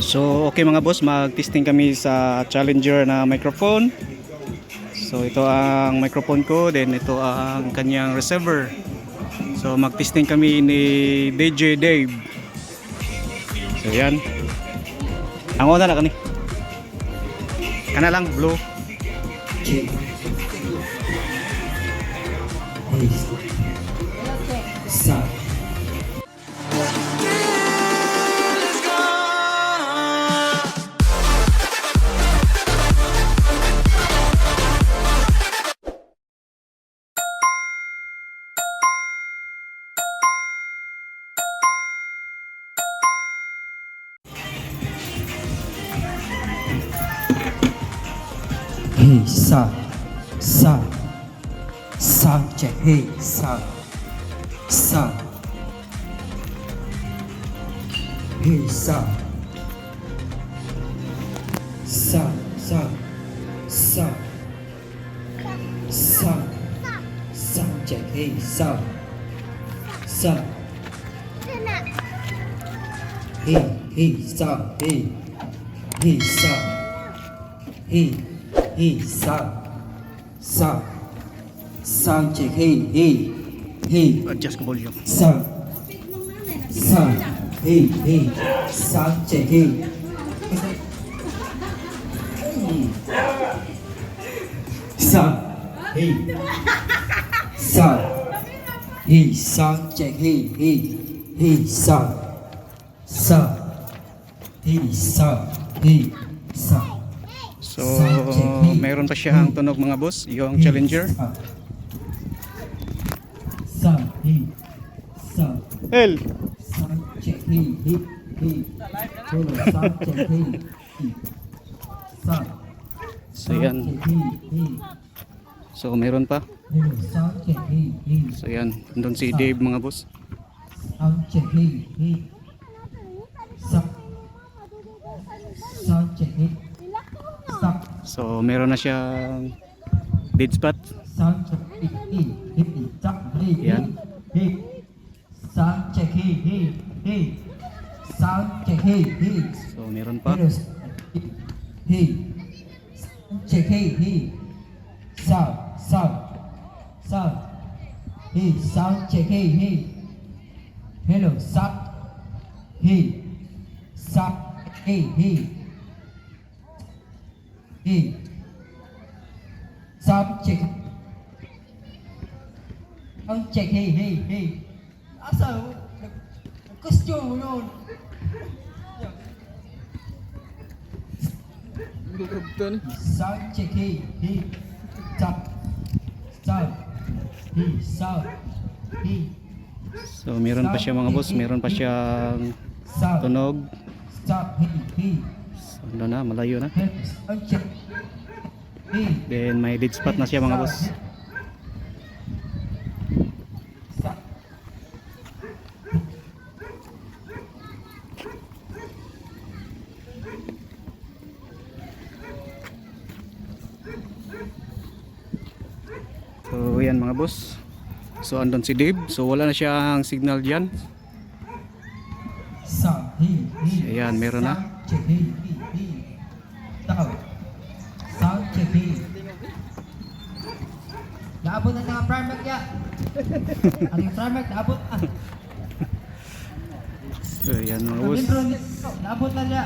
So okay mga boss, mag-testing kami sa Challenger na microphone. So ito ang microphone ko, then ito ang kanyang receiver. So mag-testing kami ni DJ Dave. So yan. Ang una na kani. Kana lang blue. Sa hey sa check hey sa hey sa check hey sa hey sa sound check hey Adjust ko volume. sound hey sound check hey sound hey sound check hey sound So mayroon pa siyang tunog mga boss, yung Challenger. sound El. sound check hey hello sound check hey sound So yan. hey So mayroon pa. hello sound check hey So yan, doon si Dave mga boss. sound check hey sound check hey stop So meron na siyang dead spot. sound check hey stop Yan. hey sound check hey sound check hey So meron pa. hello hey check hey sound hey sound check hey hello sound hey sound check hey asa question mo yun sound check hey stop hey So meron pa siya mga boss, meron pa siyang sound tunog. stop hey Ano na, malayo na. sound check hey Then may dead spot na siya mga boss. stop So yan mga boss. So andun si Dave. So wala na siyang signal diyan. sound hey Ayan, meron na. sound check hey down sound check hey naabot na nga primer ya ano yung primer naabot na So yan mga boss. naabot na niya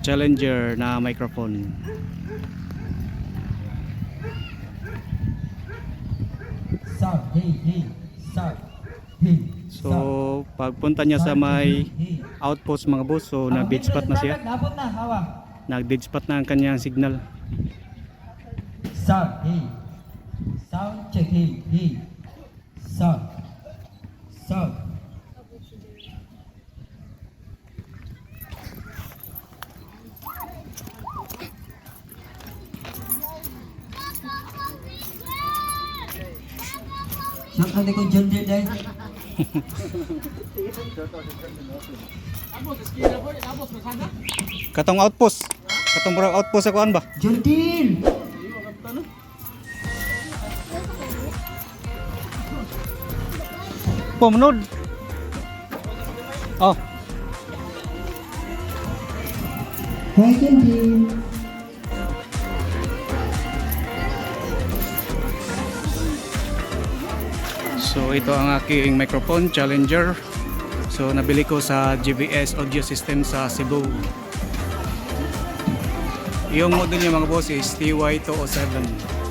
Challenger na microphone. sound hey sound hey So pagpunta niya sa may outpost mga boss, so nag-dead spot na siya. naabot na hawa Nag-dead spot na ang kanyang signal. sound check hey sound Siya kali kong John Deere dahil Katong outpost. Katong murag outpost sa kuan ba? John Deere Pumunod. Oh. Hi, Kenji. So ito ang aking microphone Challenger. So nabili ko sa GBS Audio System sa Cebu. Yung model niya mga boss is TY207.